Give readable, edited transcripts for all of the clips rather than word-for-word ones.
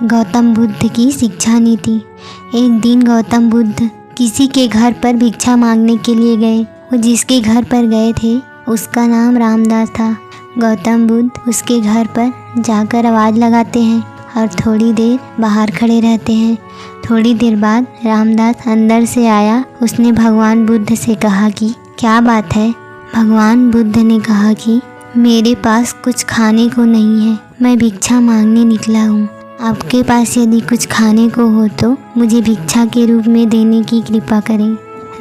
गौतम बुद्ध की शिक्षा नीति। एक दिन गौतम बुद्ध किसी के घर पर भिक्षा मांगने के लिए गए। वो जिसके घर पर गए थे उसका नाम रामदास था। गौतम बुद्ध उसके घर पर जाकर आवाज़ लगाते हैं और थोड़ी देर बाहर खड़े रहते हैं। थोड़ी देर बाद रामदास अंदर से आया। उसने भगवान बुद्ध से कहा कि क्या बात है। भगवान बुद्ध ने कहा कि मेरे पास कुछ खाने को नहीं है, मैं भिक्षा मांगने निकला हूँ। आपके पास यदि कुछ खाने को हो तो मुझे भिक्षा के रूप में देने की कृपा करें।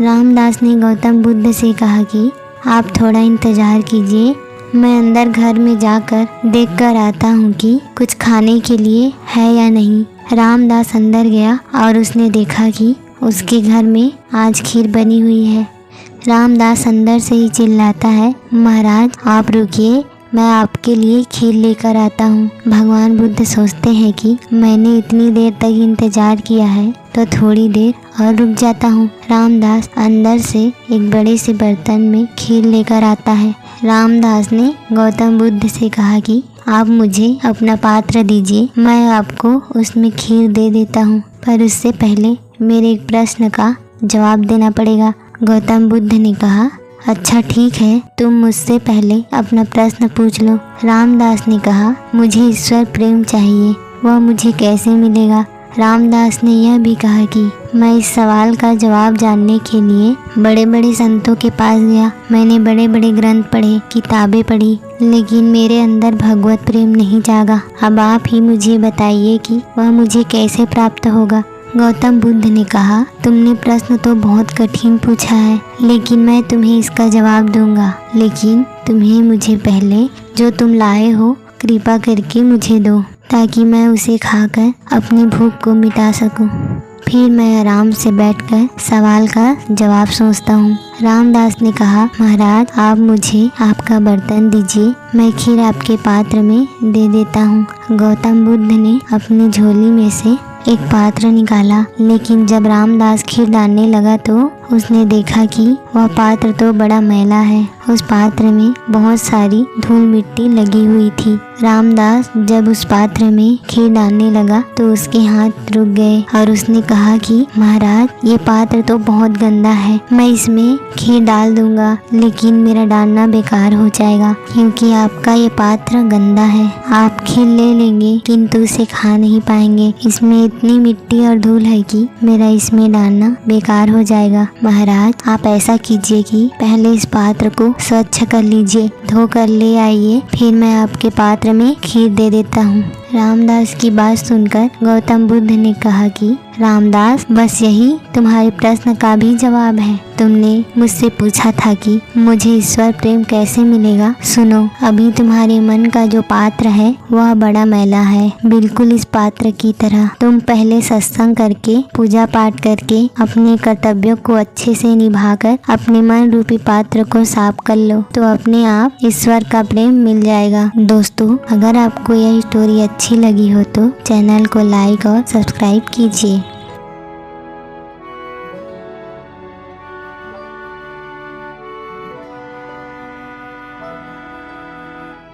रामदास ने गौतम बुद्ध से कहा कि आप थोड़ा इंतज़ार कीजिए, मैं अंदर घर में जाकर देख कर आता हूँ कि कुछ खाने के लिए है या नहीं। रामदास अंदर गया और उसने देखा कि उसके घर में आज खीर बनी हुई है। रामदास अंदर से ही चिल्लाता है, महाराज आप रुकिए, मैं आपके लिए खीर लेकर आता हूँ। भगवान बुद्ध सोचते हैं कि मैंने इतनी देर तक इंतज़ार किया है तो थोड़ी देर और रुक जाता हूँ। रामदास अंदर से एक बड़े से बर्तन में खीर लेकर आता है। रामदास ने गौतम बुद्ध से कहा कि आप मुझे अपना पात्र दीजिए, मैं आपको उसमें खीर दे देता हूँ, पर उससे पहले मेरे एक प्रश्न का जवाब देना पड़ेगा। गौतम बुद्ध ने कहा, अच्छा ठीक है, तुम मुझसे पहले अपना प्रश्न पूछ लो। रामदास ने कहा, मुझे ईश्वर प्रेम चाहिए, वह मुझे कैसे मिलेगा। रामदास ने यह भी कहा कि मैं इस सवाल का जवाब जानने के लिए बड़े बड़े संतों के पास गया। मैंने बड़े बड़े ग्रंथ पढ़े, किताबें पढ़ी, लेकिन मेरे अंदर भगवत प्रेम नहीं जागा। अब आप ही मुझे बताइए कि वह मुझे कैसे प्राप्त होगा। गौतम बुद्ध ने कहा, तुमने प्रश्न तो बहुत कठिन पूछा है, लेकिन मैं तुम्हें इसका जवाब दूंगा। लेकिन तुम्हें मुझे पहले जो तुम लाए हो कृपा करके मुझे दो, ताकि मैं उसे खाकर अपनी भूख को मिटा सकूं। फिर मैं आराम से बैठकर सवाल का जवाब सोचता हूँ। रामदास ने कहा, महाराज आप मुझे आपका बर्तन दीजिए, मैं खीर आपके पात्र में दे देता हूँ। गौतम बुद्ध ने अपनी झोली में से एक पात्र निकाला, लेकिन जब रामदास खीर डालने लगा तो उसने देखा कि वह पात्र तो बड़ा मैला है। उस पात्र में बहुत सारी धूल मिट्टी लगी हुई थी। रामदास जब उस पात्र में खीर डालने लगा तो उसके हाथ रुक गए और उसने कहा कि महाराज ये पात्र तो बहुत गंदा है, मैं इसमें खीर डाल दूंगा, लेकिन मेरा डालना बेकार हो जाएगा क्योंकि आपका ये पात्र गंदा है। आप खीर ले लेंगे किंतु उसे खा नहीं पाएंगे, इसमें इतनी मिट्टी और धूल है कि मेरा इसमें डालना बेकार हो जाएगा। महाराज आप ऐसा कीजिए कि पहले इस पात्र को स्वच्छ कर लीजिए, धो कर ले आइए, फिर मैं आपके पात्र में खीर दे देता हूँ। रामदास की बात सुनकर गौतम बुद्ध ने कहा कि रामदास बस यही तुम्हारे प्रश्न का भी जवाब है। तुमने मुझसे पूछा था कि मुझे ईश्वर प्रेम कैसे मिलेगा। सुनो, अभी तुम्हारे मन का जो पात्र है वह बड़ा मैला है, बिल्कुल इस पात्र की तरह। तुम पहले सत्संग करके पूजा पाठ करके अपने कर्तव्यों को अच्छे से निभाकर अपने मन रूपी पात्र को साफ कर लो तो अपने आप ईश्वर का प्रेम मिल जाएगा। दोस्तों, अगर आपको यह स्टोरी अच्छी लगी हो तो चैनल को लाइक और सब्सक्राइब कीजिए।